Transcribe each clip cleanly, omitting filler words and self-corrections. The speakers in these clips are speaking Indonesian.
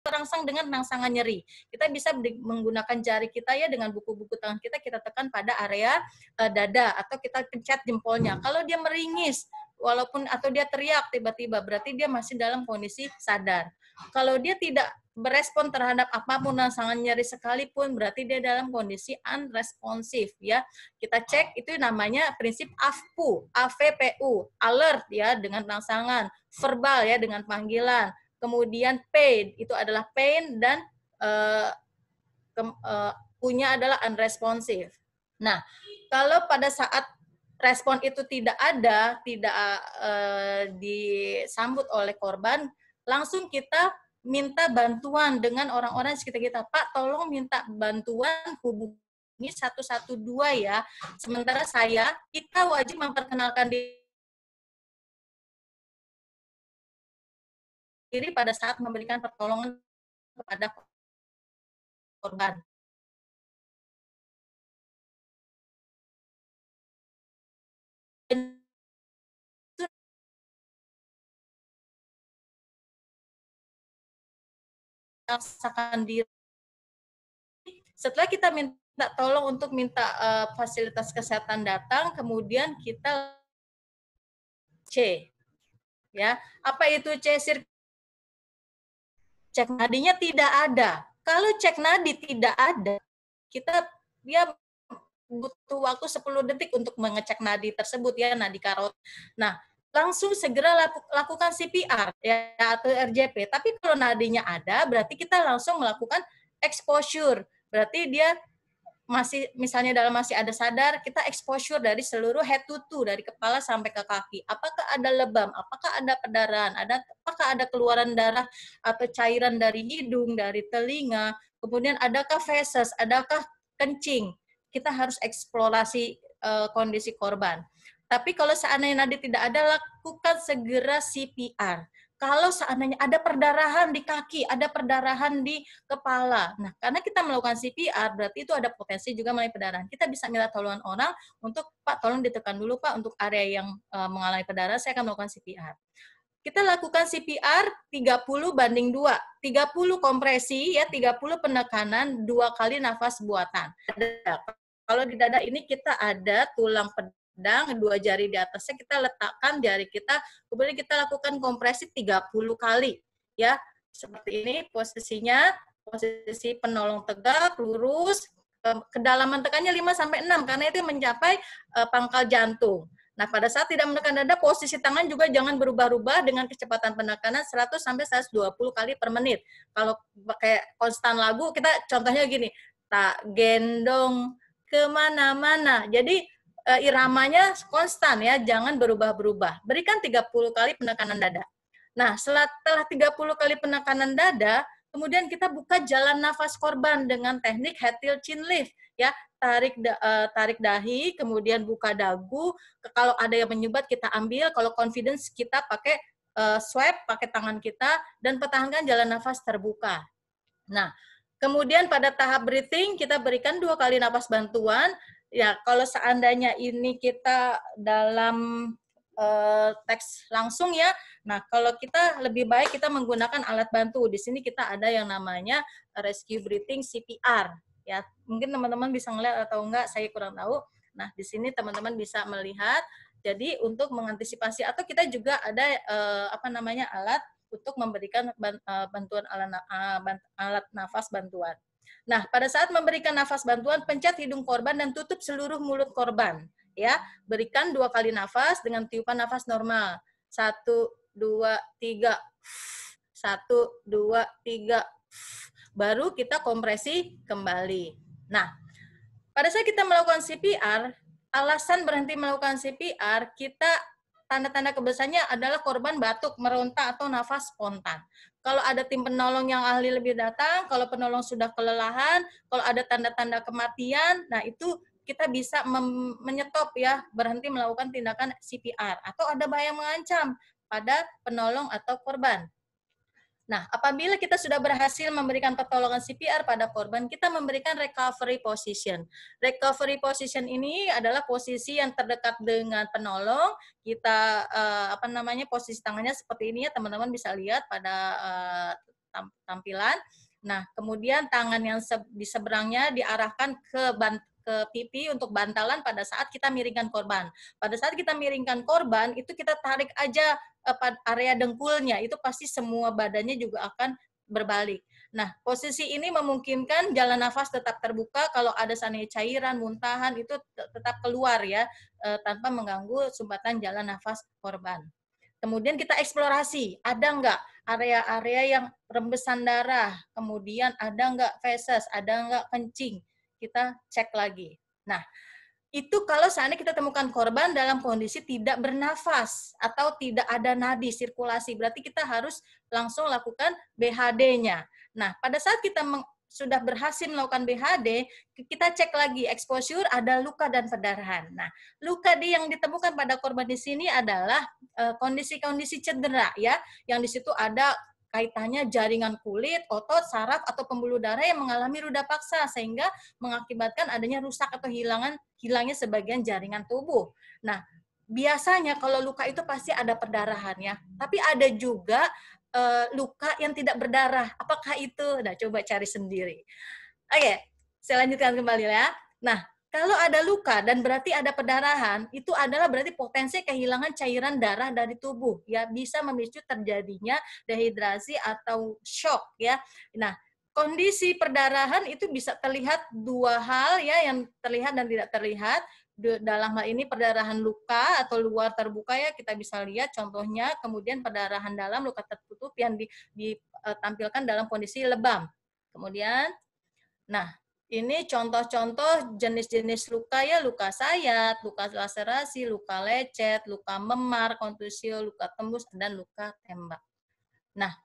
terangsang dengan rangsangan nyeri. Kita bisa menggunakan jari kita ya dengan buku-buku tangan kita tekan pada area dada atau kita pencet jempolnya. Kalau dia meringis walaupun atau dia teriak tiba-tiba berarti dia masih dalam kondisi sadar. Kalau dia tidak berespon terhadap apapun rangsangan nyeri sekalipun berarti dia dalam kondisi unresponsive ya. Kita cek itu namanya prinsip AFPU, AVPU, alert ya dengan rangsangan, verbal ya dengan panggilan. Kemudian pain itu adalah pain dan punya adalah unresponsive. Nah, kalau pada saat respon itu tidak ada, tidak disambut oleh korban, langsung kita minta bantuan dengan orang-orang di sekitar kita. Pak, tolong minta bantuan, hubungi 112 ya. Sementara kita wajib memperkenalkan diri pada saat memberikan pertolongan kepada korban. Memaksakan diri. Setelah kita minta tolong untuk minta fasilitas kesehatan datang, kemudian kita C. Ya, apa itu C? Cek nadinya tidak ada. Kalau cek nadi tidak ada, kita butuh waktu 10 detik untuk mengecek nadi tersebut ya, nadi karot. Nah, langsung segera lakukan CPR ya atau RJP. Tapi kalau nadinya ada, berarti kita langsung melakukan exposure. Berarti dia masih misalnya masih ada sadar, kita exposure dari seluruh head to toe, dari kepala sampai ke kaki. Apakah ada lebam? Apakah ada perdarahan? Apakah ada keluaran darah atau cairan dari hidung, dari telinga? Kemudian adakah feses? Adakah kencing? Kita harus eksplorasi kondisi korban. Tapi kalau seandainya nadi tidak ada, lakukan segera CPR. Kalau seandainya ada perdarahan di kaki, ada perdarahan di kepala, nah karena kita melakukan CPR, berarti itu ada potensi juga mengalami perdarahan. Kita bisa minta tolongan orang untuk, Pak, tolong ditekan dulu, Pak, untuk area yang mengalami perdarahan, saya akan melakukan CPR. Kita lakukan CPR 30:2, 30 kompresi, ya 30 penekanan, 2 kali nafas buatan. Kalau di dada ini kita ada tulang pedang, 2 jari di atasnya kita letakkan jari kita, kemudian kita lakukan kompresi 30 kali. Ya, seperti ini posisinya, posisi penolong tegak, lurus, kedalaman tekannya 5-6 karena itu mencapai pangkal jantung. Nah, pada saat tidak menekan dada, posisi tangan juga jangan berubah-ubah dengan kecepatan penekanan 100-120 kali per menit. Kalau pakai konstan lagu, kita contohnya gini, tak gendong kemana-mana. Jadi iramanya konstan ya, jangan berubah-berubah. Berikan 30 kali penekanan dada. Nah, setelah 30 kali penekanan dada, kemudian kita buka jalan nafas korban dengan teknik head tilt chin lift ya, tarik dahi, kemudian buka dagu. Kalau ada yang menyumbat kita ambil, kalau confidence kita pakai swipe pakai tangan kita dan pertahankan jalan nafas terbuka. Nah, kemudian pada tahap breathing kita berikan 2 kali nafas bantuan. Ya, kalau seandainya ini kita dalam teks langsung ya. Nah, kalau kita lebih baik kita menggunakan alat bantu. Di sini kita ada yang namanya rescue breathing CPR. Ya, mungkin teman-teman bisa ngelihat atau enggak, saya kurang tahu. Nah, di sini teman-teman bisa melihat. Jadi untuk mengantisipasi atau kita juga ada alat untuk memberikan bantuan alat nafas bantuan. Nah, pada saat memberikan nafas bantuan, pencet hidung korban dan tutup seluruh mulut korban. Ya, berikan 2 kali nafas dengan tiupan nafas normal. 1, 2, 3. 1, 2, 3. Baru kita kompresi kembali. Nah, pada saat kita melakukan CPR, alasan berhenti melakukan CPR, kita tanda-tanda kebiasaannya adalah korban batuk, meronta, atau nafas spontan. Kalau ada tim penolong yang ahli lebih datang, kalau penolong sudah kelelahan, kalau ada tanda-tanda kematian, nah itu kita bisa menyetop ya, berhenti melakukan tindakan CPR. Atau ada bahaya mengancam pada penolong atau korban. Nah, apabila kita sudah berhasil memberikan pertolongan CPR pada korban, kita memberikan recovery position. Recovery position ini adalah posisi yang terdekat dengan penolong. Kita posisi tangannya seperti ini ya, teman-teman bisa lihat pada tampilan. Nah, kemudian tangan yang di seberangnya diarahkan ke pipi untuk bantalan pada saat kita miringkan korban. Pada saat kita miringkan korban, itu kita tarik aja area dengkulnya, itu pasti semua badannya juga akan berbalik. Nah, posisi ini memungkinkan jalan nafas tetap terbuka, kalau ada seandainya cairan, muntahan, itu tetap keluar ya, tanpa mengganggu sumbatan jalan nafas korban. Kemudian kita eksplorasi, ada nggak area-area yang rembesan darah, kemudian ada nggak feses, ada nggak kencing, kita cek lagi. Nah, itu kalau seandainya kita temukan korban dalam kondisi tidak bernafas atau tidak ada nadi sirkulasi, berarti kita harus langsung lakukan BHD-nya. Nah, pada saat kita sudah berhasil melakukan BHD, kita cek lagi exposure, ada luka dan perdarahan. Nah, luka yang ditemukan pada korban di sini adalah kondisi-kondisi cedera ya, yang di situ ada kaitannya jaringan kulit, otot, saraf, atau pembuluh darah yang mengalami ruda paksa sehingga mengakibatkan adanya rusak atau hilangnya sebagian jaringan tubuh. Nah, biasanya kalau luka itu pasti ada perdarahan ya, tapi ada juga luka yang tidak berdarah. Apakah itu? Nah, coba cari sendiri. Oke, saya lanjutkan kembali ya. Nah, kalau ada luka dan berarti ada perdarahan, itu adalah berarti potensi kehilangan cairan darah dari tubuh, ya bisa memicu terjadinya dehidrasi atau shock ya. Nah, kondisi perdarahan itu bisa terlihat dua hal ya, yang terlihat dan tidak terlihat. Dalam hal ini perdarahan luka atau luar terbuka ya, kita bisa lihat contohnya, kemudian perdarahan dalam luka tertutup yang ditampilkan dalam kondisi lebam. Kemudian, nah, ini contoh-contoh jenis-jenis luka ya, luka sayat, luka laserasi, luka lecet, luka memar, kontusio, luka tembus, dan luka tembak. Nah,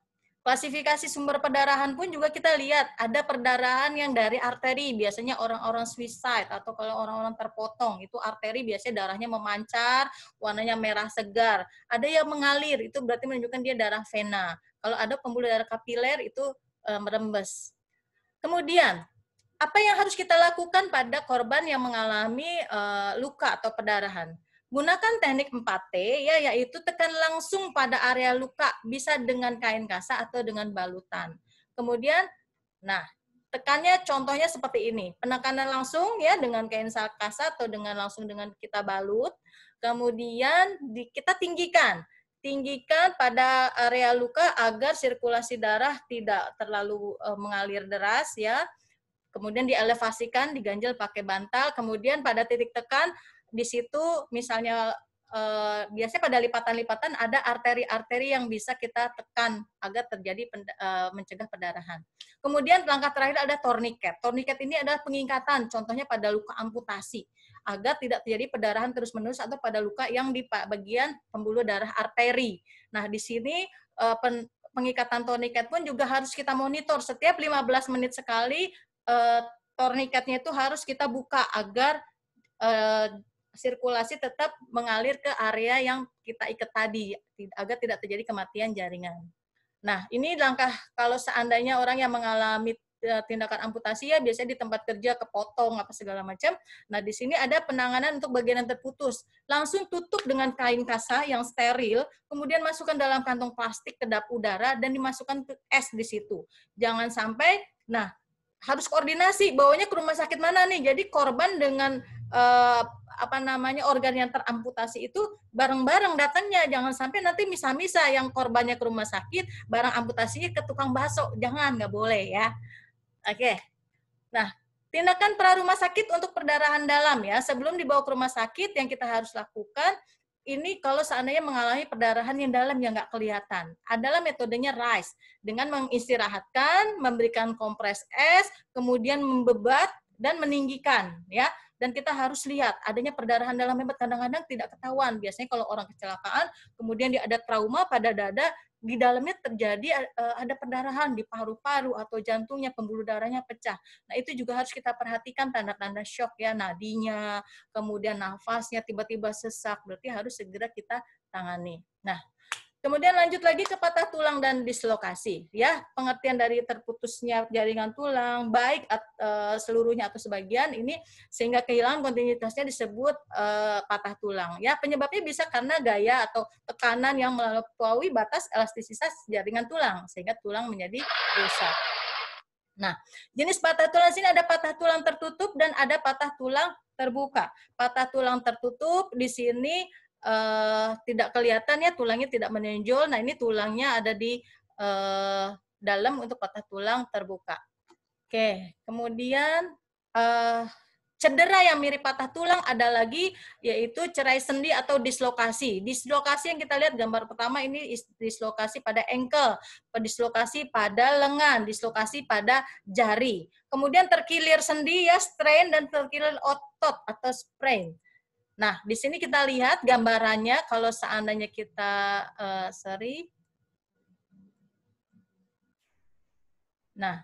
klasifikasi sumber perdarahan pun juga kita lihat, ada perdarahan yang dari arteri, biasanya orang-orang suicide, atau kalau orang-orang terpotong, itu arteri biasanya darahnya memancar, warnanya merah segar. Ada yang mengalir, itu berarti menunjukkan dia darah vena. Kalau ada pembuluh darah kapiler, itu merembes. Kemudian, apa yang harus kita lakukan pada korban yang mengalami luka atau perdarahan? Gunakan teknik 4T, ya, yaitu tekan langsung pada area luka, bisa dengan kain kasa atau dengan balutan. Kemudian, nah, tekannya contohnya seperti ini. Penekanan langsung ya dengan kain kasa atau dengan langsung dengan kita balut. Kemudian kita tinggikan pada area luka agar sirkulasi darah tidak terlalu mengalir deras ya. Kemudian dielevasikan, diganjel pakai bantal, kemudian pada titik tekan, di situ misalnya biasanya pada lipatan-lipatan ada arteri-arteri yang bisa kita tekan agar terjadi mencegah perdarahan. Kemudian langkah terakhir ada tourniquet. Tourniquet ini adalah pengingkatan, contohnya pada luka amputasi, agar tidak terjadi perdarahan terus-menerus atau pada luka yang di bagian pembuluh darah arteri. Nah, di sini pengikatan tourniquet pun juga harus kita monitor setiap 15 menit sekali. Tourniquetnya itu harus kita buka agar sirkulasi tetap mengalir ke area yang kita ikat tadi, agar tidak terjadi kematian jaringan. Nah, ini langkah kalau seandainya orang yang mengalami tindakan amputasi ya, biasanya di tempat kerja kepotong apa segala macam. Nah, di sini ada penanganan untuk bagian yang terputus. Langsung tutup dengan kain kasa yang steril, kemudian masukkan dalam kantong plastik kedap udara dan dimasukkan es di situ. Jangan sampai, nah, harus koordinasi bawanya ke rumah sakit mana nih. Jadi korban dengan organ yang teramputasi itu bareng-bareng datangnya. Jangan sampai nanti misah-misah, yang korbannya ke rumah sakit, barang amputasinya ke tukang bakso. Jangan, nggak boleh ya. Oke. Nah, tindakan pra rumah sakit untuk perdarahan dalam ya. Sebelum dibawa ke rumah sakit, yang kita harus lakukan ini kalau seandainya mengalami perdarahan yang dalam yang nggak kelihatan, adalah metodenya RICE, dengan mengistirahatkan, memberikan kompres es, kemudian membebat dan meninggikan, ya. Dan kita harus lihat adanya perdarahan dalam hebat, kadang-kadang tidak ketahuan. Biasanya kalau orang kecelakaan, kemudian dia ada trauma pada dada, di dalamnya terjadi ada perdarahan di paru-paru atau jantungnya, pembuluh darahnya pecah. Nah, itu juga harus kita perhatikan tanda-tanda shock ya, nadinya, kemudian nafasnya tiba-tiba sesak, berarti harus segera kita tangani. Nah, Kemudian lanjut lagi ke patah tulang dan dislokasi, ya pengertian dari terputusnya jaringan tulang, baik seluruhnya atau sebagian ini sehingga kehilangan kontinuitasnya disebut patah tulang. Ya penyebabnya bisa karena gaya atau tekanan yang melampaui batas elastisitas jaringan tulang sehingga tulang menjadi rusak. Nah, jenis patah tulang sini ada patah tulang tertutup dan ada patah tulang terbuka. Patah tulang tertutup di sini tidak kelihatan ya, tulangnya tidak menonjol. Nah, ini tulangnya ada di dalam untuk patah tulang terbuka. Oke, kemudian cedera yang mirip patah tulang ada lagi, yaitu cerai sendi atau dislokasi. Dislokasi yang kita lihat gambar pertama ini dislokasi pada ankle, dislokasi pada lengan, dislokasi pada jari. Kemudian terkilir sendi ya, strain, dan terkilir otot atau sprain. Nah, di sini kita lihat gambarannya kalau seandainya kita Nah,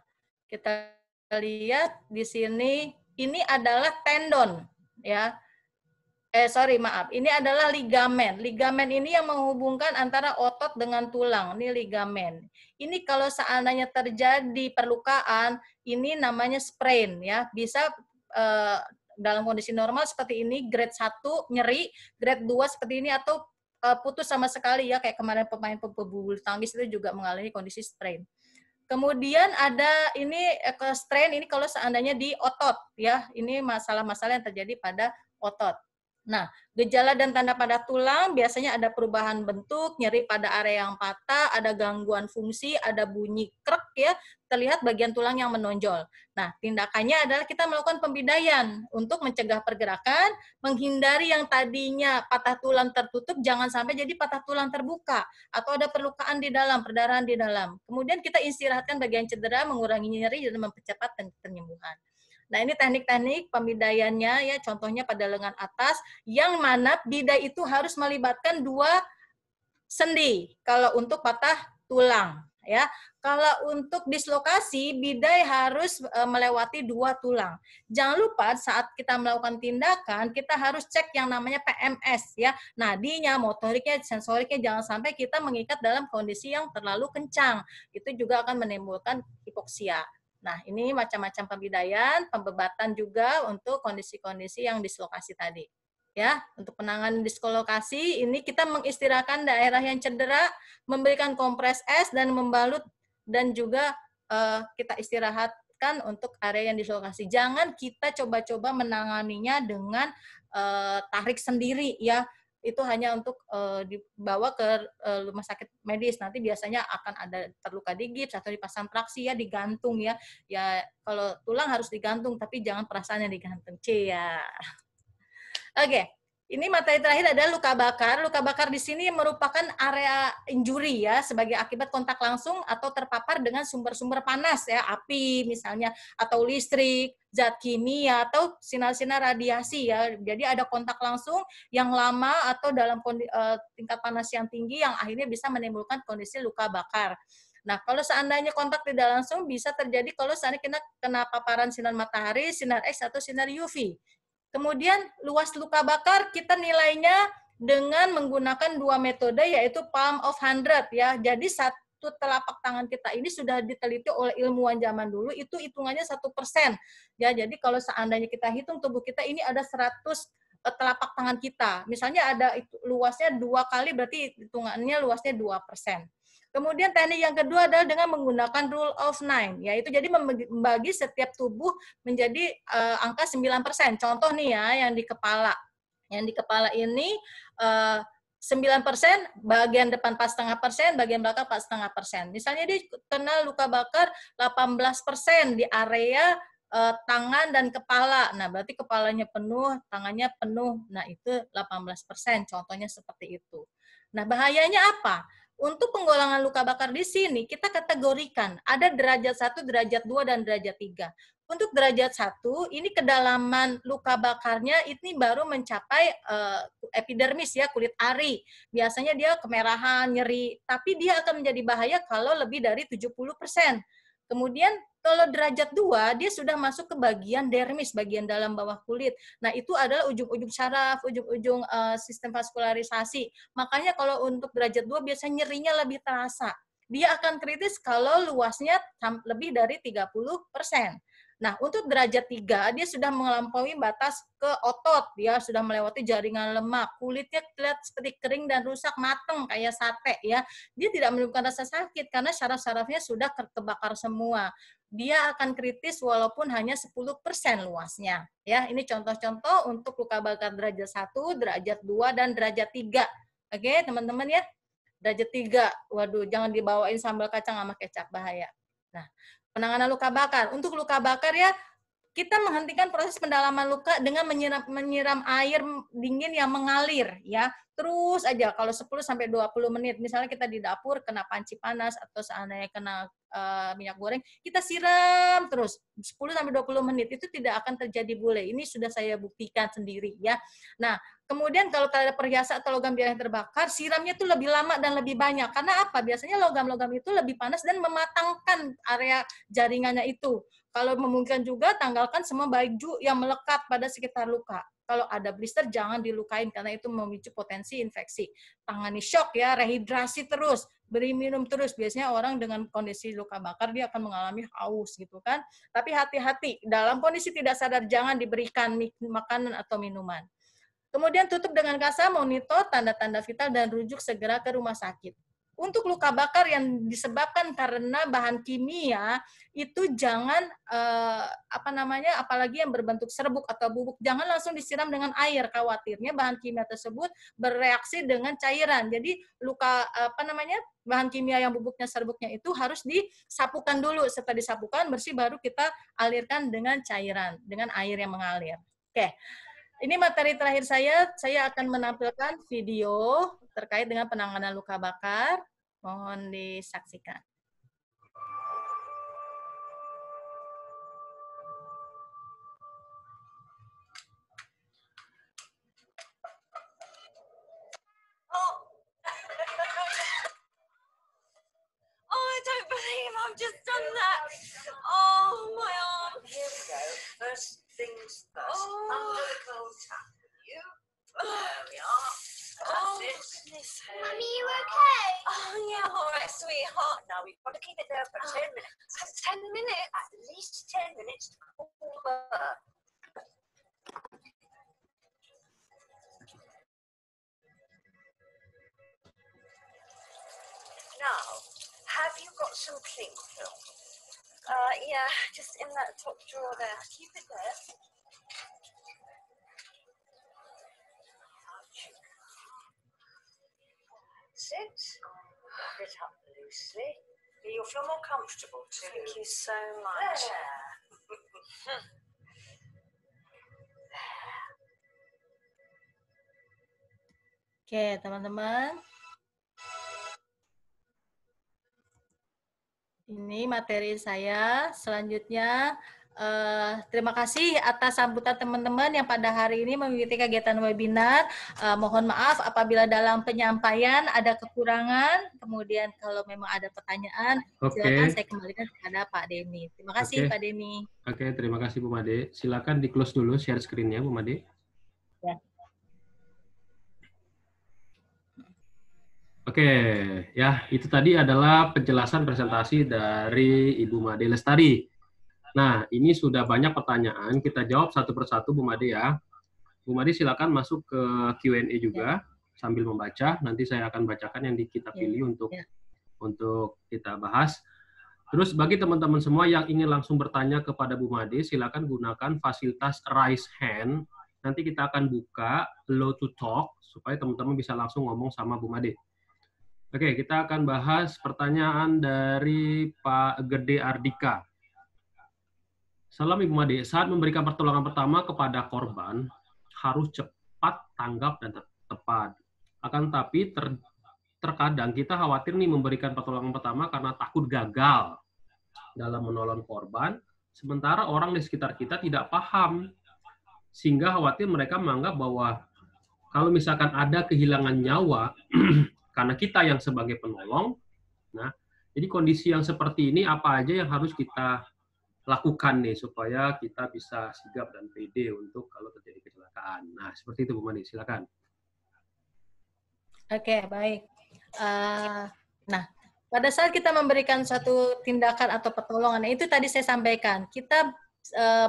kita lihat di sini ini adalah tendon ya. Maaf, ini adalah ligamen. Ligamen ini yang menghubungkan antara otot dengan tulang. Ini ligamen. Ini kalau seandainya terjadi perlukaan, ini namanya sprain ya. Bisa dalam kondisi normal seperti ini, grade 1 nyeri, grade 2 seperti ini, atau putus sama sekali ya, kayak kemarin pemain pebulu tangkis itu juga mengalami kondisi sprain. Kemudian ada ini strain, ini kalau seandainya di otot ya, ini masalah-masalah yang terjadi pada otot. Nah, gejala dan tanda pada tulang biasanya ada perubahan bentuk, nyeri pada area yang patah, ada gangguan fungsi, ada bunyi krek ya, terlihat bagian tulang yang menonjol. Nah, tindakannya adalah kita melakukan pembidaian untuk mencegah pergerakan, menghindari yang tadinya patah tulang tertutup, jangan sampai jadi patah tulang terbuka, atau ada perlukaan di dalam, perdarahan di dalam. Kemudian kita istirahatkan bagian cedera, mengurangi nyeri, dan mempercepat penyembuhan. Nah, ini teknik-teknik pembidaiannya ya, contohnya pada lengan atas, yang mana bidai itu harus melibatkan 2 sendi kalau untuk patah tulang ya. Kalau untuk dislokasi, bidai harus melewati 2 tulang. Jangan lupa saat kita melakukan tindakan, kita harus cek yang namanya PMS ya. Nadinya, motoriknya, sensoriknya, jangan sampai kita mengikat dalam kondisi yang terlalu kencang. Itu juga akan menimbulkan hipoksia. Nah, ini macam-macam pembidaian, pembebatan juga untuk kondisi-kondisi yang dislokasi tadi. Ya, untuk penanganan dislokasi ini kita mengistirahatkan daerah yang cedera, memberikan kompres es dan membalut, dan juga kita istirahatkan untuk area yang dislokasi. Jangan kita coba-coba menanganinya dengan tarik sendiri ya. Itu hanya untuk dibawa ke rumah sakit medis. Nanti biasanya akan ada terluka di gips atau dipasang traksi ya, digantung ya. Ya kalau tulang harus digantung, tapi jangan perasaannya digantung. Ya. Oke. Ini materi terakhir adalah luka bakar. Luka bakar di sini merupakan area injury ya, sebagai akibat kontak langsung atau terpapar dengan sumber-sumber panas ya, api misalnya, atau listrik, zat kimia, atau sinar-sinar radiasi ya. Jadi ada kontak langsung yang lama atau dalam tingkat panas yang tinggi yang akhirnya bisa menimbulkan kondisi luka bakar. Nah, kalau seandainya kontak tidak langsung bisa terjadi kalau seandainya kita kena paparan sinar matahari, sinar X, atau sinar UV. Kemudian luas luka bakar kita nilainya dengan menggunakan 2 metode, yaitu palm of 100 ya. Jadi satu telapak tangan kita ini sudah diteliti oleh ilmuwan zaman dulu, itu hitungannya 1%. Ya, jadi kalau seandainya kita hitung tubuh kita ini ada 100 telapak tangan kita. Misalnya ada luasnya 2 kali, berarti hitungannya luasnya 2%. Kemudian teknik yang kedua adalah dengan menggunakan rule of 9, yaitu jadi membagi setiap tubuh menjadi angka 9%. Contoh nih ya, yang di kepala. Yang di kepala ini 9%, bagian depan 4,5%, bagian belakang 4,5%. Misalnya dia kena luka bakar 18% di area tangan dan kepala. Nah, berarti kepalanya penuh, tangannya penuh. Nah, itu 18%. Contohnya seperti itu. Nah, bahayanya apa? Untuk penggolongan luka bakar di sini, kita kategorikan. Ada derajat 1, derajat 2, dan derajat 3. Untuk derajat 1, ini kedalaman luka bakarnya ini baru mencapai epidermis ya, kulit ari. Biasanya dia kemerahan, nyeri, tapi dia akan menjadi bahaya kalau lebih dari 70%. Kemudian kalau derajat 2, dia sudah masuk ke bagian dermis, bagian dalam bawah kulit. Nah, itu adalah ujung-ujung saraf, ujung-ujung sistem vaskularisasi. Makanya kalau untuk derajat 2 biasanya nyerinya lebih terasa. Dia akan kritis kalau luasnya lebih dari 30%. Nah, untuk derajat 3, dia sudah melampaui batas ke otot, dia sudah melewati jaringan lemak, kulitnya terlihat seperti kering dan rusak, mateng kayak sate ya. Dia tidak menimbulkan rasa sakit karena saraf-sarafnya sudah terbakar semua. Dia akan kritis walaupun hanya 10% luasnya. Ya, ini contoh-contoh untuk luka bakar derajat 1, derajat 2, dan derajat 3. Oke, teman-teman ya. Derajat 3, waduh, jangan dibawain sambal kacang sama kecap, bahaya. Nah, penanganan luka bakar. Untuk luka bakar ya, kita menghentikan proses pendalaman luka dengan menyiram air dingin yang mengalir ya. Terus aja kalau 10 sampai 20 menit. Misalnya kita di dapur kena panci panas atau seandainya kena minyak goreng, kita siram terus 10 sampai 20 menit, itu tidak akan terjadi bule. Ini sudah saya buktikan sendiri ya. Nah, kemudian kalau ada perhiasan atau logam biar yang terbakar, siramnya itu lebih lama dan lebih banyak. Karena apa? Biasanya logam-logam itu lebih panas dan mematangkan area jaringannya itu. Kalau memungkinkan juga, tanggalkan semua baju yang melekat pada sekitar luka. Kalau ada blister, jangan dilukain karena itu memicu potensi infeksi. Tangani shock ya, rehidrasi terus, beri minum terus. Biasanya orang dengan kondisi luka bakar, dia akan mengalami haus gitu kan. Tapi hati-hati, dalam kondisi tidak sadar, jangan diberikan makanan atau minuman. Kemudian tutup dengan kasa, monitor tanda-tanda vital, dan rujuk segera ke rumah sakit. Untuk luka bakar yang disebabkan karena bahan kimia, itu jangan apalagi yang berbentuk serbuk atau bubuk, jangan langsung disiram dengan air. Khawatirnya bahan kimia tersebut bereaksi dengan cairan. Jadi bahan kimia yang bubuknya, serbuknya itu harus disapukan dulu. Setelah disapukan bersih, baru kita alirkan dengan cairan, dengan air yang mengalir. Oke. Ini materi terakhir saya akan menampilkan video terkait dengan penanganan luka bakar. Mohon disaksikan. Oh, I don't believe I've just done that. Oh, my arm. Here we go. First things first. Oh. Under the cold tap. You. There we are. Oh, That's it. goodness. Mummy, you okay? Oh, yeah, all right, sweetheart. Now we've got to keep it there for 10 minutes. 10 minutes. At least 10 minutes to cool the. Now, have you got some cling film? Yeah, just in that top drawer there. Keep it there. That's it. Wrap it up loosely. You'll feel more comfortable too. Thank you so much. There. Oke, teman-teman. Ini materi saya. Selanjutnya, terima kasih atas sambutan teman-teman yang pada hari ini mengikuti kegiatan webinar. Mohon maaf apabila dalam penyampaian ada kekurangan. Kemudian kalau memang ada pertanyaan, silakan saya kembalikan kepada Pak Deni. Terima kasih Pak Deni. Oke, terima kasih Bu Made. Silakan di-close dulu share screen-nya Bu Made. Ya. Oke, ya itu tadi adalah penjelasan presentasi dari Ibu Made Lestari. Nah, ini sudah banyak pertanyaan, kita jawab satu persatu Bu Made ya. Bu Made silakan masuk ke Q&A juga sambil membaca. Nanti saya akan bacakan yang kita pilih untuk kita bahas. Terus bagi teman-teman semua yang ingin langsung bertanya kepada Bu Made, silakan gunakan fasilitas raise hand. Nanti kita akan buka allow to talk supaya teman-teman bisa langsung ngomong sama Bu Made. Oke, kita akan bahas pertanyaan dari Pak Gede Ardika. Salam Ibu Made, saat memberikan pertolongan pertama kepada korban, harus cepat, tanggap, dan tepat. Akan tetapi, terkadang kita khawatir nih memberikan pertolongan pertama karena takut gagal dalam menolong korban, sementara orang di sekitar kita tidak paham. Sehingga khawatir mereka menganggap bahwa kalau misalkan ada kehilangan nyawa, karena kita yang sebagai penolong, nah Jadi kondisi yang seperti ini apa aja yang harus kita lakukan nih supaya kita bisa sigap dan pede untuk kalau terjadi kecelakaan. Nah, seperti itu Bu Made, silakan. Oke, baik. Nah, pada saat kita memberikan suatu tindakan atau pertolongan, itu tadi saya sampaikan, kita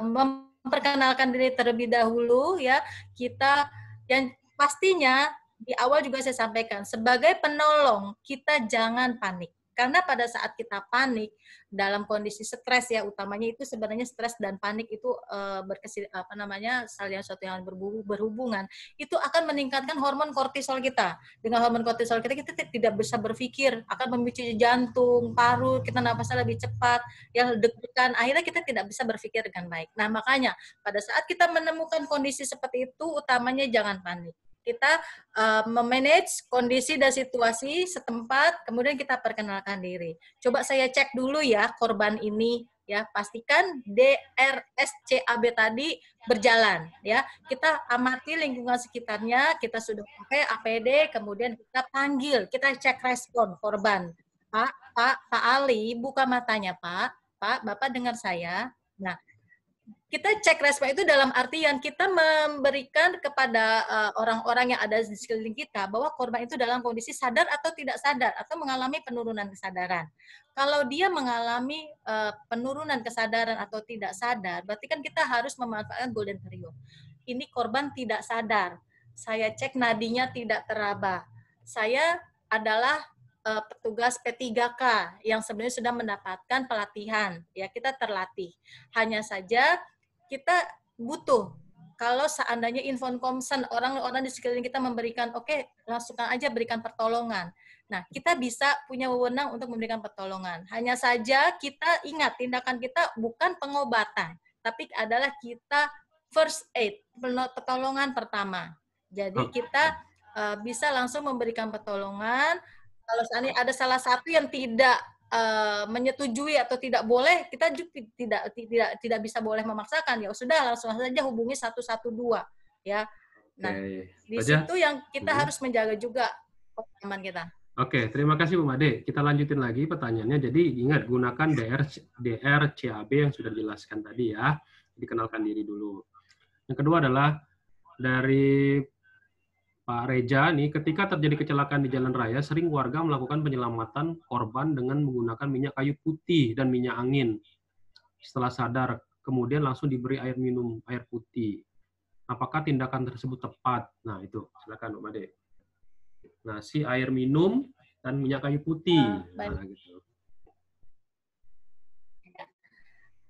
memperkenalkan diri terlebih dahulu, ya. Kita yang pastinya di awal juga saya sampaikan, sebagai penolong kita jangan panik. Karena pada saat kita panik dalam kondisi stres, ya, utamanya itu sebenarnya stres dan panik itu saling suatu yang berhubungan, itu akan meningkatkan hormon kortisol kita. Dengan hormon kortisol kita tidak bisa berpikir, akan memicu jantung, paru, kita nafasnya lebih cepat, ya, deg-degan, akhirnya kita tidak bisa berpikir dengan baik. Nah, makanya pada saat kita menemukan kondisi seperti itu, utamanya jangan panik. Kita memanage kondisi dan situasi setempat, kemudian kita perkenalkan diri. Coba saya cek dulu ya korban ini, ya, pastikan DRSCAB tadi berjalan, ya. Kita amati lingkungan sekitarnya, kita sudah pakai APD, kemudian kita panggil, kita cek respon korban. Pak Ali, buka matanya, Pak. Pak, Bapak dengar saya? Nah, kita cek respon itu dalam artian kita memberikan kepada orang-orang yang ada di sekeliling kita bahwa korban itu dalam kondisi sadar atau tidak sadar atau mengalami penurunan kesadaran. Kalau dia mengalami penurunan kesadaran atau tidak sadar, berarti kan kita harus memanfaatkan golden period. Ini korban tidak sadar. Saya cek nadinya tidak teraba. Saya adalah petugas P3K yang sebenarnya sudah mendapatkan pelatihan. Ya, kita terlatih. Hanya saja kita butuh, kalau seandainya info concern orang-orang di sekeliling kita memberikan, oke, langsungkan aja berikan pertolongan. Nah, kita bisa punya wewenang untuk memberikan pertolongan. Hanya saja kita ingat, tindakan kita bukan pengobatan, tapi adalah kita first aid, pertolongan pertama. Jadi kita bisa langsung memberikan pertolongan. Kalau seandainya ada salah satu yang tidak menyetujui atau tidak boleh, kita juga tidak bisa boleh memaksakan, ya sudah langsung saja hubungi 112, ya. Nah, di situ yang kita harus menjaga juga pengalaman kita. Oke, terima kasih Bu Made. Kita lanjutin lagi pertanyaannya. Jadi ingat, gunakan DRCAB yang sudah dijelaskan tadi, ya. Dikenalkan diri dulu. Yang kedua adalah dari Pak Reja nih, ketika terjadi kecelakaan di jalan raya, sering warga melakukan penyelamatan korban dengan menggunakan minyak kayu putih dan minyak angin. Setelah sadar, kemudian langsung diberi air minum, air putih. Apakah tindakan tersebut tepat? Nah, itu. Silakan, Pak Made. Nah, si air minum dan minyak kayu putih. Nah, gitu.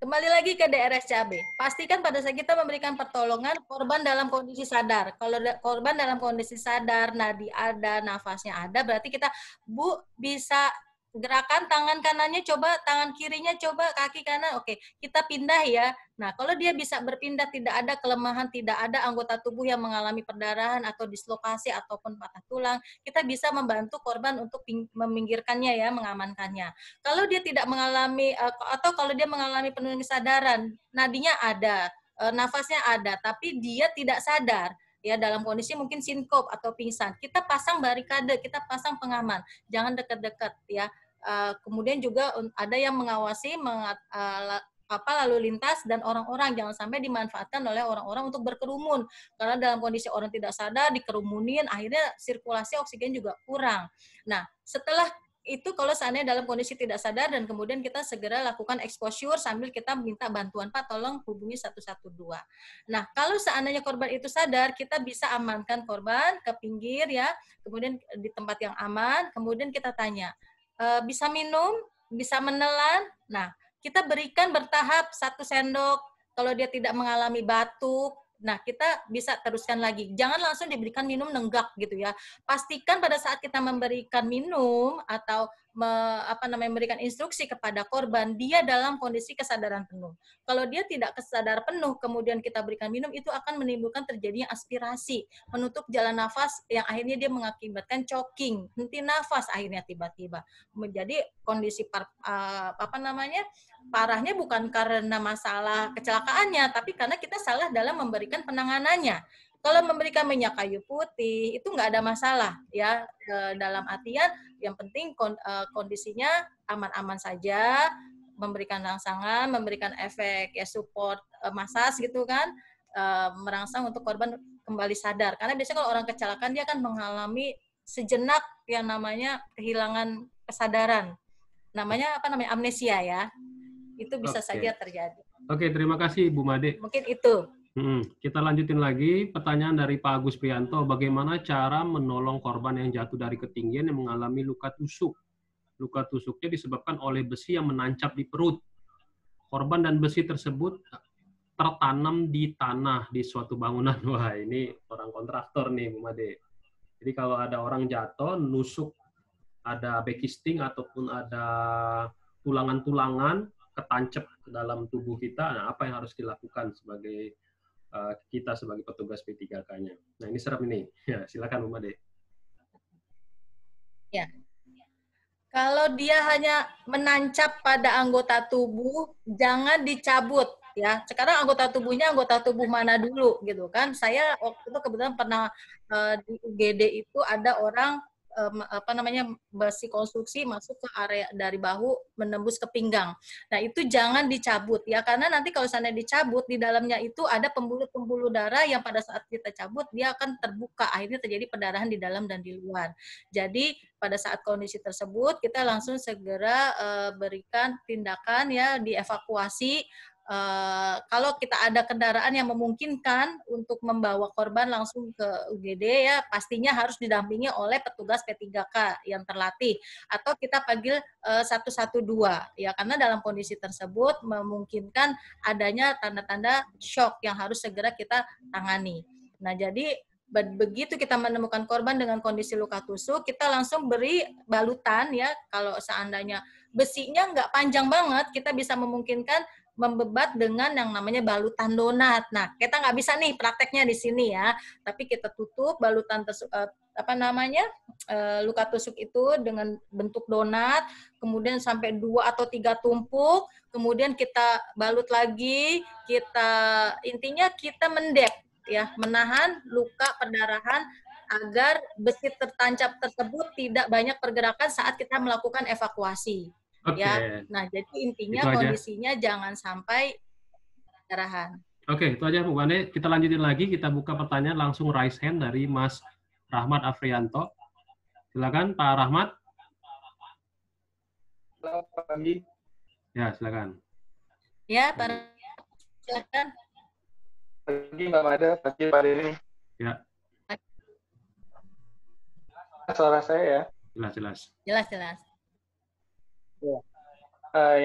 Kembali lagi ke DRSCAB. Pastikan pada saat kita memberikan pertolongan, korban dalam kondisi sadar. Kalau korban dalam kondisi sadar, nadi ada, nafasnya ada, berarti kita, Bu, bisa gerakan tangan kanannya, coba tangan kirinya, coba kaki kanan, oke, kita pindah ya. Nah, kalau dia bisa berpindah, tidak ada kelemahan, tidak ada anggota tubuh yang mengalami perdarahan atau dislokasi ataupun patah tulang, kita bisa membantu korban untuk meminggirkannya ya, mengamankannya. Kalau dia tidak mengalami, atau kalau dia mengalami penurunan kesadaran, nadinya ada, nafasnya ada, tapi dia tidak sadar, ya, dalam kondisi mungkin sinkop atau pingsan, kita pasang barikade, kita pasang pengaman, jangan dekat-dekat ya. Kemudian juga ada yang mengawasi lalu lintas dan orang-orang, jangan sampai dimanfaatkan oleh orang-orang untuk berkerumun, karena dalam kondisi orang tidak sadar dikerumunin, akhirnya sirkulasi oksigen juga kurang. Nah, setelah itu kalau seandainya dalam kondisi tidak sadar dan kemudian kita segera lakukan exposure sambil kita minta bantuan, Pak tolong hubungi 112. Nah, kalau seandainya korban itu sadar, kita bisa amankan korban ke pinggir ya, kemudian di tempat yang aman, kemudian kita tanya, bisa minum, bisa menelan. Nah, kita berikan bertahap 1 sendok. Kalau dia tidak mengalami batuk, nah kita bisa teruskan lagi. Jangan langsung diberikan minum nenggak gitu ya. Pastikan pada saat kita memberikan minum atau memberikan instruksi kepada korban, dia dalam kondisi kesadaran penuh. Kalau dia tidak kesadar penuh, kemudian kita berikan minum, itu akan menimbulkan terjadinya aspirasi, menutup jalan nafas yang akhirnya dia mengakibatkan choking, henti nafas akhirnya tiba-tiba. Menjadi kondisi parahnya bukan karena masalah kecelakaannya, tapi karena kita salah dalam memberikan penanganannya. Kalau memberikan minyak kayu putih itu nggak ada masalah ya, dalam artian yang penting kondisinya aman-aman saja, memberikan rangsangan, memberikan efek ya support massage gitu kan, merangsang untuk korban kembali sadar. Karena biasanya kalau orang kecelakaan dia kan mengalami sejenak yang namanya kehilangan kesadaran. Namanya apa namanya? Amnesia ya. Itu bisa saja terjadi. Oke, terima kasih Bu Made. Mungkin itu. Kita lanjutin lagi pertanyaan dari Pak Agus Prianto. Bagaimana cara menolong korban yang jatuh dari ketinggian yang mengalami luka tusuk? Luka tusuknya disebabkan oleh besi yang menancap di perut. Korban dan besi tersebut tertanam di tanah di suatu bangunan. Wah, ini orang kontraktor nih, Bu Made. Jadi kalau ada orang jatuh, nusuk, ada backisting ataupun ada tulangan-tulangan ketancap ke dalam tubuh kita, nah apa yang harus dilakukan sebagai kita sebagai petugas P3K-nya? Nah, ini serem ini. Ya, silakan Bu Made. Ya. Kalau dia hanya menancap pada anggota tubuh, jangan dicabut ya. Sekarang anggota tubuhnya anggota tubuh mana dulu gitu kan? Saya waktu itu kebetulan pernah di UGD itu ada orang besi konstruksi masuk ke area dari bahu menembus ke pinggang. Nah, itu jangan dicabut ya, karena nanti kalau sana dicabut di dalamnya itu ada pembuluh-pembuluh darah yang pada saat kita cabut dia akan terbuka, akhirnya terjadi perdarahan di dalam dan di luar. Jadi pada saat kondisi tersebut kita langsung segera berikan tindakan ya, dievakuasi. Kalau kita ada kendaraan yang memungkinkan untuk membawa korban langsung ke UGD ya, pastinya harus didampingi oleh petugas P3K yang terlatih, atau kita panggil 112 ya, karena dalam kondisi tersebut memungkinkan adanya tanda-tanda shock yang harus segera kita tangani. Nah, jadi begitu kita menemukan korban dengan kondisi luka tusuk, kita langsung beri balutan ya. Kalau seandainya besinya nggak panjang banget, kita bisa memungkinkan membebat dengan yang namanya balutan donat. Nah, kita nggak bisa nih prakteknya di sini ya, tapi kita tutup balutan luka tusuk itu dengan bentuk donat, kemudian sampai 2 atau 3 tumpuk, kemudian kita balut lagi, intinya kita mendep ya, menahan luka perdarahan agar besi tertancap tersebut tidak banyak pergerakan saat kita melakukan evakuasi. Ya, nah jadi intinya kondisinya jangan sampai perdarahan. Oke, itu aja Bu Made. Kita lanjutin lagi, kita buka pertanyaan langsung raise hand dari Mas Rahmat Afrianto. Silakan Pak Rahmat. Selamat pagi. Ya, silakan. Ya, Pak. Silakan. Pagi Mbak Made, pagi Pak Deni. Ya. Suara saya ya? Jelas. Jelas. Ya.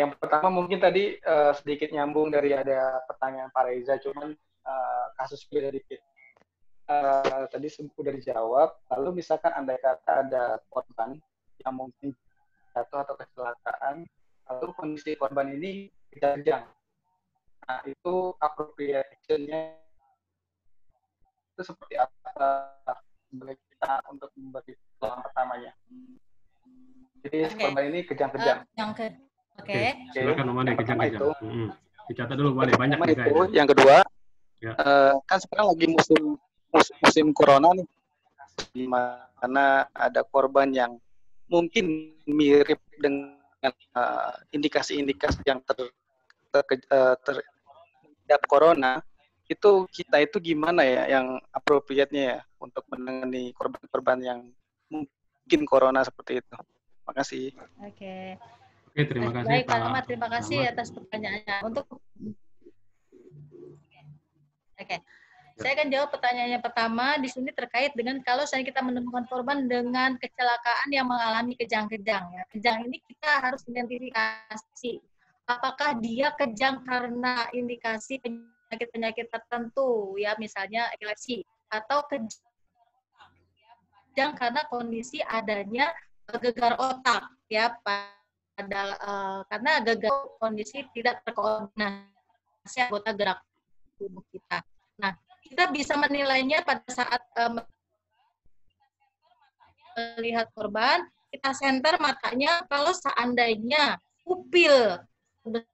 Yang pertama mungkin tadi sedikit nyambung dari ada pertanyaan Pak Reza, cuman kasus beda dikit. Tadi sudah dijawab, lalu misalkan andai kata ada korban yang mungkin jatuh atau kecelakaan, lalu kondisi korban ini kejang-kejang. Nah, itu appropriate action-nya itu seperti apa sebagai kita untuk memberi peluang pertamanya? Jadi korban ini kejang-kejang. Oke. Silakan Made, kejang-kejang. Dicatat dulu Made, banyak itu. Yang kedua, ya. Kan sekarang lagi musim corona nih, di mana ada korban yang mungkin mirip dengan indikasi-indikasi yang terhadap corona. Itu kita itu gimana ya yang appropriate-nya ya untuk menangani korban-korban yang mungkin corona seperti itu. Terima kasih. Oke, terima kasih baik, Pak Rahmat. Terima kasih atas pertanyaannya. Saya akan jawab pertanyaannya pertama di sini terkait dengan kalau saya kita menemukan korban dengan kecelakaan yang mengalami kejang-kejang. Ya. Kejang ini kita harus identifikasi apakah dia kejang karena indikasi penyakit-penyakit tertentu, ya misalnya epilepsi, atau kejang karena kondisi adanya gegar otak, ya karena gegar kondisi tidak terkoordinasi anggota gerak tubuh kita. Nah, kita bisa menilainya pada saat melihat korban, kita senter matanya kalau seandainya pupil besar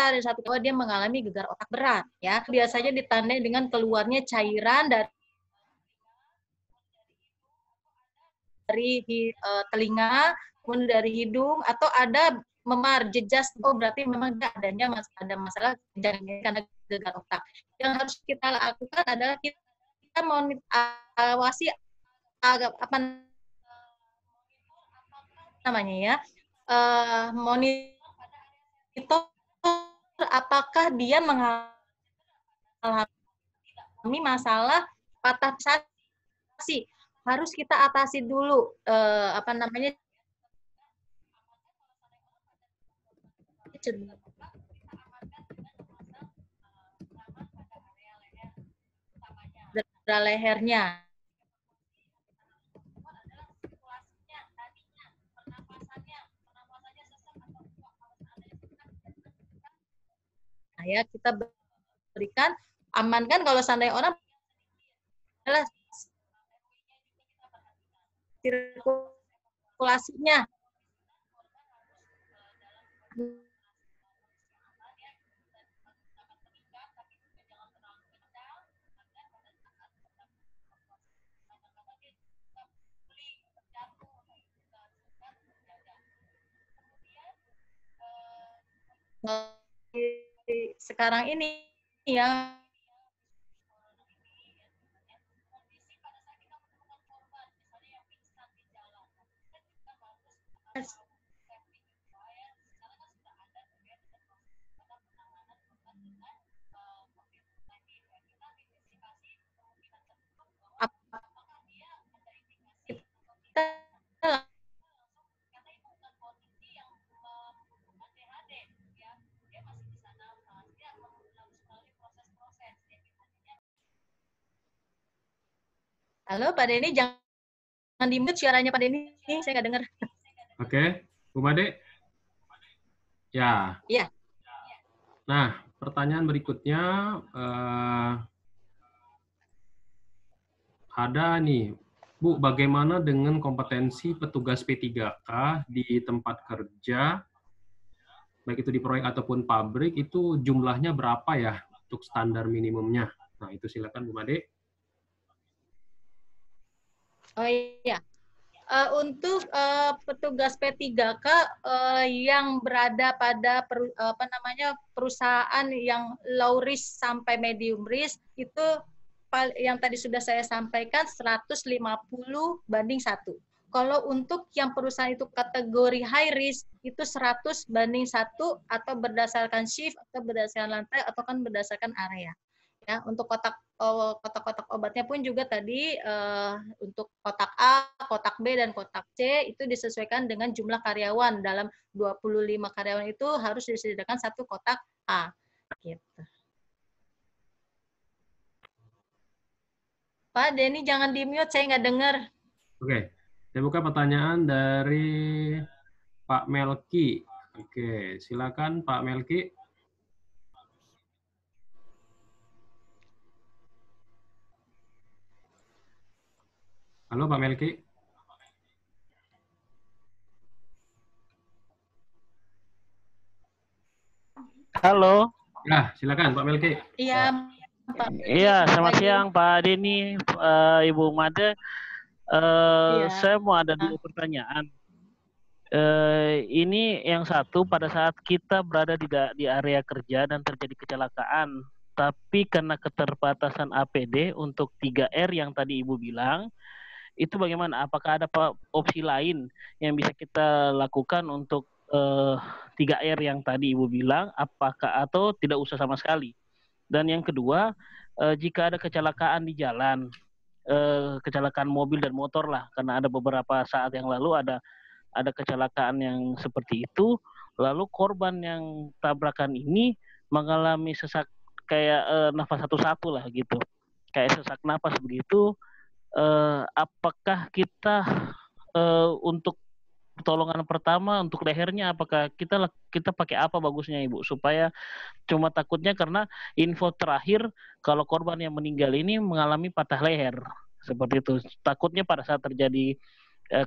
besar dan satu dia mengalami gegar otak berat. Ya, biasanya ditandai dengan keluarnya cairan dari telinga, kemudian dari hidung, atau ada memar jejas. Oh, berarti memang ada masalah karena gegar otak. Yang harus kita lakukan adalah kita awasi apa namanya ya, monitor apakah dia mengalami masalah patah sensasi. Harus kita atasi dulu apa namanya cedera lehernya. Nah, ya, kita berikan, amankan kalau seandainya orang adalah sirkulasinya. Sekarang ini ya Halo Pak Denny, jangan di-mute suaranya Pak Denny, saya nggak dengar. Oke, Bu Made. Ya. Iya. Nah, pertanyaan berikutnya ada nih, Bu, bagaimana dengan kompetensi petugas P3K di tempat kerja, baik itu di proyek ataupun pabrik, itu jumlahnya berapa ya untuk standar minimumnya? Nah, itu silakan Bu Made. Oh iya, untuk petugas P3K yang berada pada perusahaan yang low risk sampai medium risk itu yang tadi sudah saya sampaikan 150/1. Kalau untuk yang perusahaan itu kategori high risk itu 100/1 atau berdasarkan shift atau berdasarkan lantai atau kan berdasarkan area. Ya, untuk kotak-kotak obatnya pun juga tadi untuk kotak A, kotak B, dan kotak C itu disesuaikan dengan jumlah karyawan. Dalam 25 karyawan itu harus disediakan 1 kotak A. Gitu. Pak Denny jangan di-mute, saya nggak dengar. Oke, saya buka pertanyaan dari Pak Melki. Oke, silakan Pak Melki. Halo Pak Melki. Halo. Ya, silakan Pak Melki. Iya, Pak. Iya, selamat siang Pak Denny, Ibu Made. Iya. Saya mau ada 2 pertanyaan. Ini yang satu, pada saat kita berada di area kerja dan terjadi kecelakaan, tapi karena keterbatasan APD untuk 3R yang tadi Ibu bilang, itu bagaimana? Apakah ada opsi lain yang bisa kita lakukan untuk 3R yang tadi Ibu bilang? Apakah atau tidak usah sama sekali? Dan yang kedua, jika ada kecelakaan di jalan, kecelakaan mobil dan motor lah, karena ada beberapa saat yang lalu ada kecelakaan yang seperti itu, lalu korban yang tabrakan ini mengalami sesak kayak nafas satu-satu lah gitu, kayak sesak napas begitu. Apakah kita untuk pertolongan pertama untuk lehernya, apakah kita pakai apa bagusnya Ibu, supaya cuma takutnya karena info terakhir kalau korban yang meninggal ini mengalami patah leher seperti itu, takutnya pada saat terjadi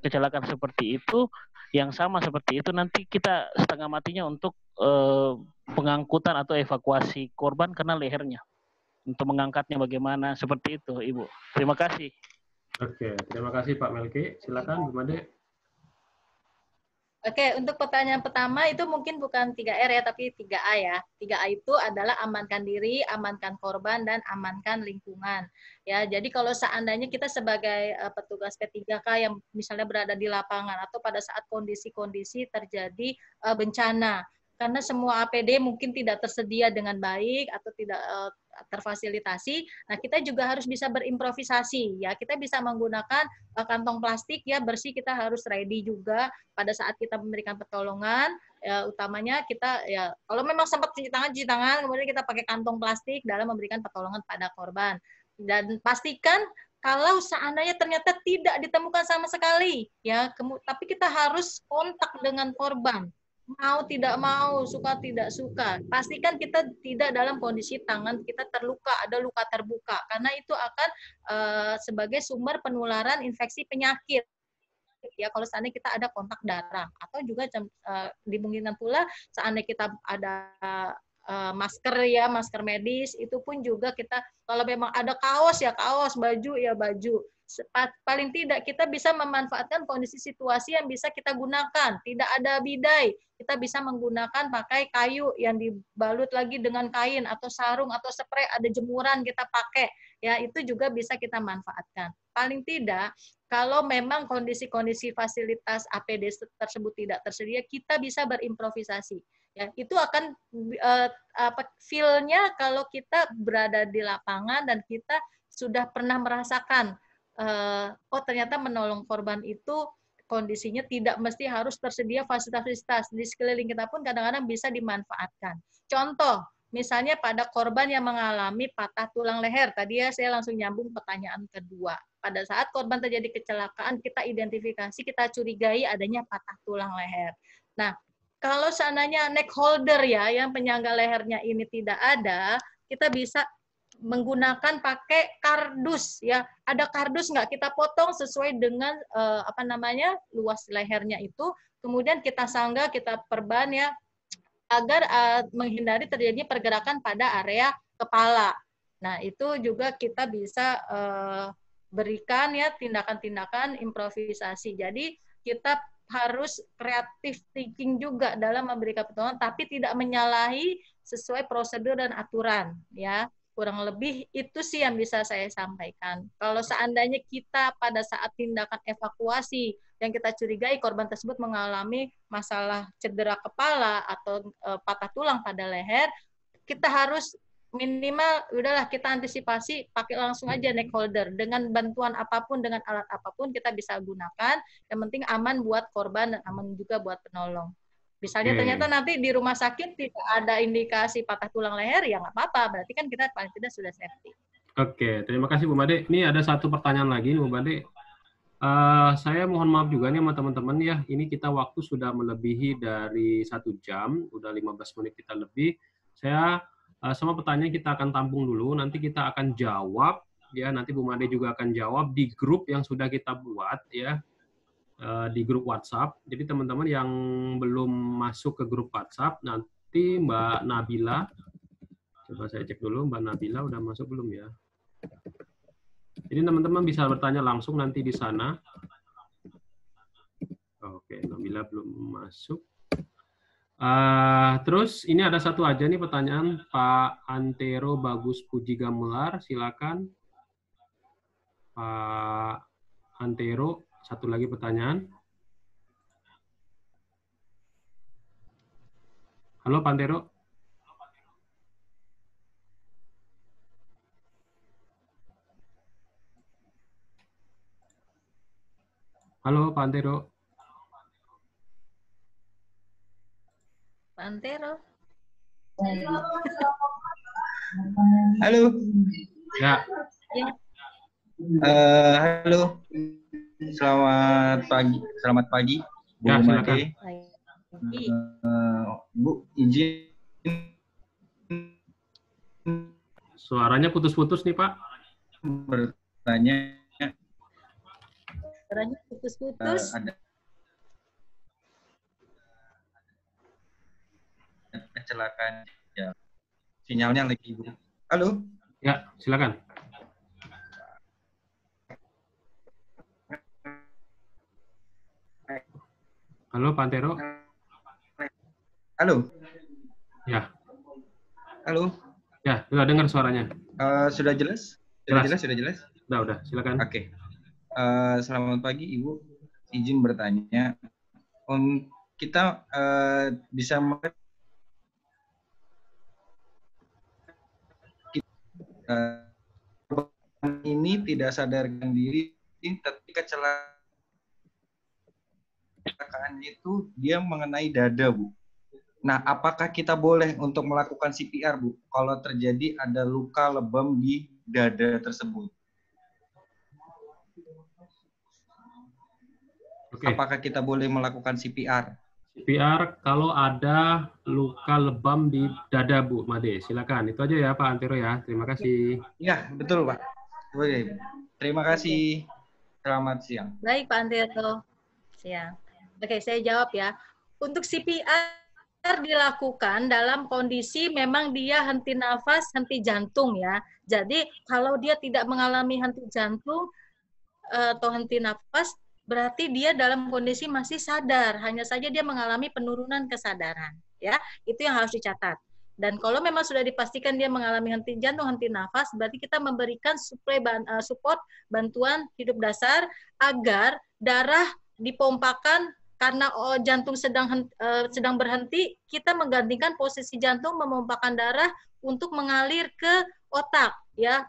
kecelakaan seperti itu yang sama seperti itu nanti kita setengah matinya untuk pengangkutan atau evakuasi korban kena lehernya. Untuk mengangkatnya bagaimana, seperti itu, Ibu. Terima kasih. Oke, terima kasih Pak Melki. Silakan Bu Made. Oke, untuk pertanyaan pertama itu mungkin bukan 3R ya, tapi 3A ya. 3A itu adalah amankan diri, amankan korban, dan amankan lingkungan. Ya, jadi kalau seandainya kita sebagai petugas P3K yang misalnya berada di lapangan atau pada saat kondisi-kondisi terjadi bencana, karena semua APD mungkin tidak tersedia dengan baik atau tidak terfasilitasi, nah kita juga harus bisa berimprovisasi ya. Kita bisa menggunakan kantong plastik ya bersih, kita harus ready juga pada saat kita memberikan pertolongan. Ya, utamanya kita ya kalau memang sempat cuci tangan, kemudian kita pakai kantong plastik dalam memberikan pertolongan pada korban. Dan pastikan kalau seandainya ternyata tidak ditemukan sama sekali ya, tapi kita harus kontak dengan korban. Mau tidak mau, suka tidak suka, pastikan kita tidak dalam kondisi tangan kita terluka, ada luka terbuka, karena itu akan sebagai sumber penularan infeksi penyakit. Ya, kalau seandainya kita ada kontak darah, atau juga dimungkinkan pula seandainya kita ada masker ya, masker medis, itu pun juga kita, kalau memang ada kaos ya kaos, baju ya baju. Paling tidak kita bisa memanfaatkan kondisi situasi yang bisa kita gunakan. Tidak ada bidai, kita bisa menggunakan pakai kayu yang dibalut lagi dengan kain, atau sarung atau spray, ada jemuran kita pakai. Ya, itu juga bisa kita manfaatkan. Paling tidak kalau memang kondisi-kondisi fasilitas APD tersebut tidak tersedia, kita bisa berimprovisasi. Ya, itu akan feel-nya kalau kita berada di lapangan dan kita sudah pernah merasakan oh ternyata menolong korban itu kondisinya tidak mesti harus tersedia fasilitas di sekeliling kita pun kadang-kadang bisa dimanfaatkan. Contoh, misalnya pada korban yang mengalami patah tulang leher, tadi ya saya langsung nyambung pertanyaan kedua. Pada saat korban terjadi kecelakaan, kita identifikasi, kita curigai adanya patah tulang leher. Nah, kalau seandainya neck holder ya, yang penyangga lehernya ini tidak ada, kita bisa menggunakan pakai kardus ya. Ada kardus nggak, kita potong sesuai dengan luas lehernya itu, kemudian kita sanggah, kita perban ya, agar menghindari terjadinya pergerakan pada area kepala. Nah, itu juga kita bisa berikan ya tindakan-tindakan improvisasi. Jadi kita harus kreatif thinking juga dalam memberikan pertolongan, tapi tidak menyalahi sesuai prosedur dan aturan ya. Kurang lebih itu sih yang bisa saya sampaikan. Kalau seandainya kita pada saat tindakan evakuasi yang kita curigai korban tersebut mengalami masalah cedera kepala atau patah tulang pada leher, kita harus minimal udahlah kita antisipasi pakai langsung aja neck holder, dengan bantuan apapun, dengan alat apapun kita bisa gunakan, yang penting aman buat korban dan aman juga buat penolong. Misalnya ternyata nanti di rumah sakit tidak ada indikasi patah tulang leher, ya nggak apa-apa, berarti kan kita paling tidak sudah safety. Oke, terima kasih Bu Made. Ini ada satu pertanyaan lagi Bu Made. Saya mohon maaf juga nih sama teman-teman ya, ini kita waktu sudah melebihi dari 1 jam, udah 15 menit kita lebih. Saya semua pertanyaan kita akan tampung dulu, nanti kita akan jawab ya, nanti Bu Made juga akan jawab di grup yang sudah kita buat ya, di grup WhatsApp. Jadi teman-teman yang belum masuk ke grup WhatsApp, nanti Mbak Nabila, coba saya cek dulu Mbak Nabila udah masuk belum ya. Jadi teman-teman bisa bertanya langsung nanti di sana. Oke, Nabila belum masuk. Terus ini ada satu aja nih pertanyaan Pak Antero Bagus Puji Gamular, silakan Pak Antero, satu lagi pertanyaan. Halo Pak Antero. Halo Pak Antero. Pak Antero. Halo. Ya. Halo. Selamat pagi. Bu Ya, Made. Bu, izin. Suaranya putus-putus nih Pak. Bertanya. Suaranya putus-putus. kecelakaan. Ya, sinyalnya lagi buruk. Halo? Ya, silakan. Halo, Pak Antero. Halo? Ya, Halo? ya, sudah dengar suaranya. Sudah jelas? Sudah Jelas. jelas? Sudah jelas? Udah, silakan. Oke. Selamat pagi, Ibu. Izin bertanya. Kita bisa ini tidak sadarkan diri, tapi kecelakaan itu dia mengenai dada, Bu. Nah, apakah kita boleh untuk melakukan CPR, Bu, kalau terjadi ada luka lebam di dada tersebut? Oke. Apakah kita boleh melakukan CPR? CPR kalau ada luka lebam di dada, Bu Made. Silakan. Itu aja ya, Pak Antero ya. Terima kasih. Ya, betul, Pak. Oke. Terima kasih. Selamat siang. Baik, Pak Antero. Siang. Oke, saya jawab ya. Untuk CPR dilakukan dalam kondisi memang dia henti nafas, henti jantung ya. Jadi kalau dia tidak mengalami henti jantung atau henti nafas, berarti dia dalam kondisi masih sadar. Hanya saja dia mengalami penurunan kesadaran. Ya, itu yang harus dicatat. Dan kalau memang sudah dipastikan dia mengalami henti jantung, henti nafas, berarti kita memberikan support bantuan hidup dasar agar darah dipompakan. Karena jantung sedang berhenti, kita menggantikan posisi jantung memompakan darah untuk mengalir ke otak, ya,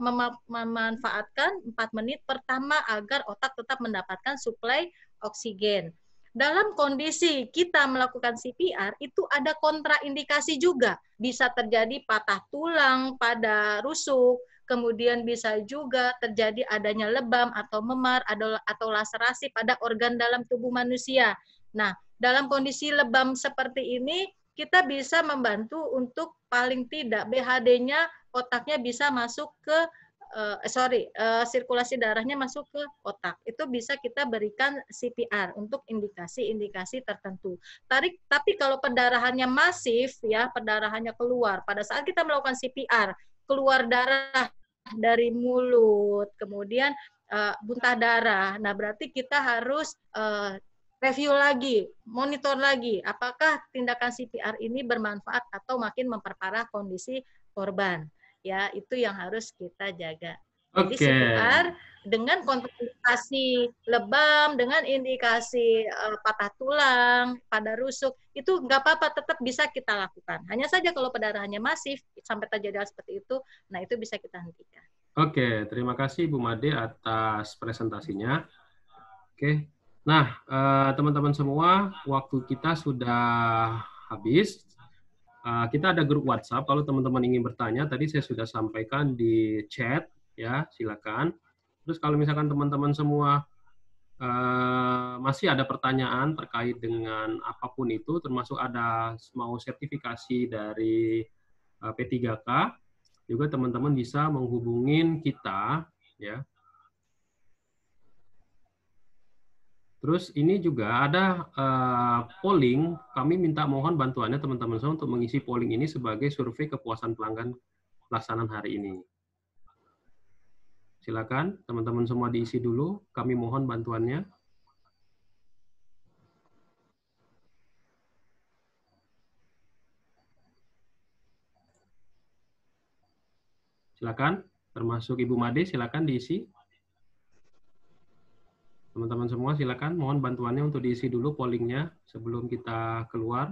memanfaatkan 4 menit pertama agar otak tetap mendapatkan suplai oksigen. Dalam kondisi kita melakukan CPR, itu ada kontraindikasi juga. Bisa terjadi patah tulang pada rusuk, kemudian bisa juga terjadi adanya lebam atau memar atau laserasi pada organ dalam tubuh manusia. Nah, dalam kondisi lebam seperti ini, kita bisa membantu untuk paling tidak BHD-nya otaknya bisa masuk ke sirkulasi darahnya masuk ke otak. Itu bisa kita berikan CPR untuk indikasi-indikasi tertentu. Tapi kalau perdarahannya masif, ya, perdarahannya keluar pada saat kita melakukan CPR, keluar darah dari mulut, kemudian muntah darah. Nah, berarti kita harus review lagi, monitor lagi, apakah tindakan CPR ini bermanfaat atau makin memperparah kondisi korban. Ya, itu yang harus kita jaga. Jadi CPR dengan kontraindikasi lebam, dengan indikasi patah tulang, pada rusuk, itu nggak apa-apa, tetap bisa kita lakukan. Hanya saja kalau pendarahannya masif, sampai terjadi hal seperti itu, nah itu bisa kita hentikan. Oke, terima kasih Bu Made atas presentasinya. Oke. Nah, teman-teman semua, waktu kita sudah habis. Kita ada grup WhatsApp. Kalau teman-teman ingin bertanya, tadi saya sudah sampaikan di chat, ya, silakan. Terus kalau misalkan teman-teman semua masih ada pertanyaan terkait dengan apapun itu, termasuk ada mau sertifikasi dari P3K, juga teman-teman bisa menghubungin kita, ya. Terus ini juga ada polling, kami minta mohon bantuannya teman-teman semua untuk mengisi polling ini sebagai survei kepuasan pelanggan pelaksanaan hari ini. Silakan teman-teman semua diisi dulu, kami mohon bantuannya. Silakan, termasuk Ibu Made, silakan diisi. Teman-teman semua silakan, mohon bantuannya untuk diisi dulu pollingnya sebelum kita keluar.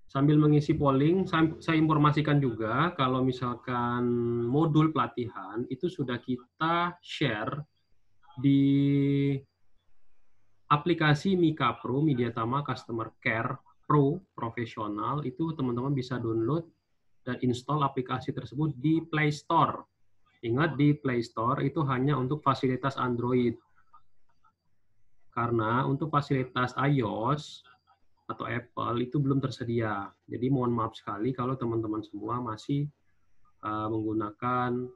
Sambil mengisi polling, saya informasikan juga kalau misalkan modul pelatihan itu sudah kita share di aplikasi Mika Pro, Mediatama Customer Care Pro Profesional, itu teman-teman bisa download dan install aplikasi tersebut di Play Store. Ingat, di Play Store itu hanya untuk fasilitas Android. Karena untuk fasilitas iOS atau Apple itu belum tersedia. Jadi mohon maaf sekali kalau teman-teman semua masih menggunakan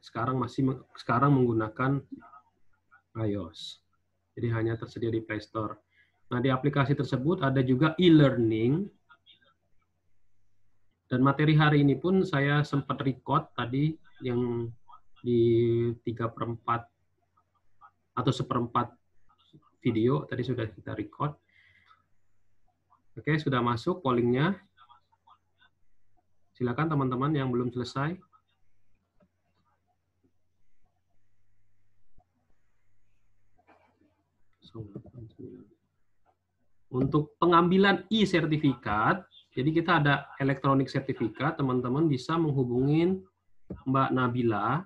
sekarang menggunakan iOS. Jadi hanya tersedia di Play Store. Nah, di aplikasi tersebut ada juga e-learning. Dan materi hari ini pun saya sempat record tadi yang di 3/4 atau 1/4 video tadi sudah kita record. Oke, sudah masuk pollingnya. Silakan teman-teman yang belum selesai. Untuk pengambilan e-sertifikat, jadi kita ada elektronik sertifikat, teman-teman bisa menghubungi Mbak Nabila,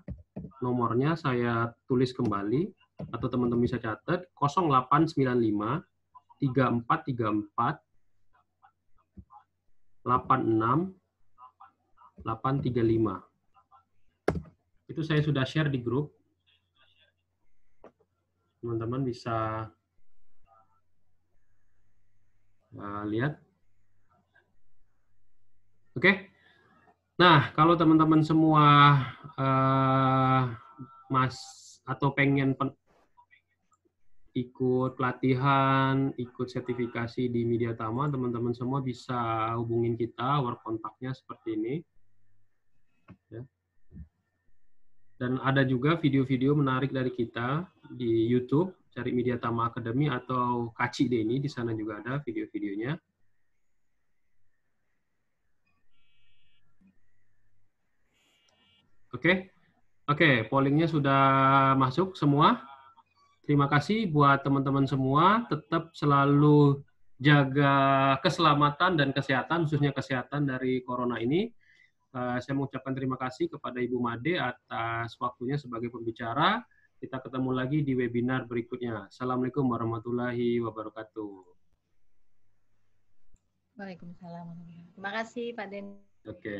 nomornya saya tulis kembali, atau teman-teman bisa catat, 0895 3434 86 835. Itu saya sudah share di grup. Teman-teman bisa lihat. Oke. Nah, kalau teman-teman semua atau pengen ikut pelatihan, ikut sertifikasi di Media Tama, teman-teman semua bisa hubungin kita, work kontaknya seperti ini. Ya. Dan ada juga video-video menarik dari kita di YouTube, cari Media Tama Academy atau Kaci Deni, di sana juga ada video-videonya. Oke, pollingnya sudah masuk semua. Terima kasih buat teman-teman semua. Tetap selalu jaga keselamatan dan kesehatan, khususnya kesehatan dari corona ini. Saya mengucapkan terima kasih kepada Ibu Made atas waktunya sebagai pembicara. Kita ketemu lagi di webinar berikutnya. Assalamualaikum warahmatullahi wabarakatuh. Waalaikumsalam. Terima kasih Pak Denny. Oke.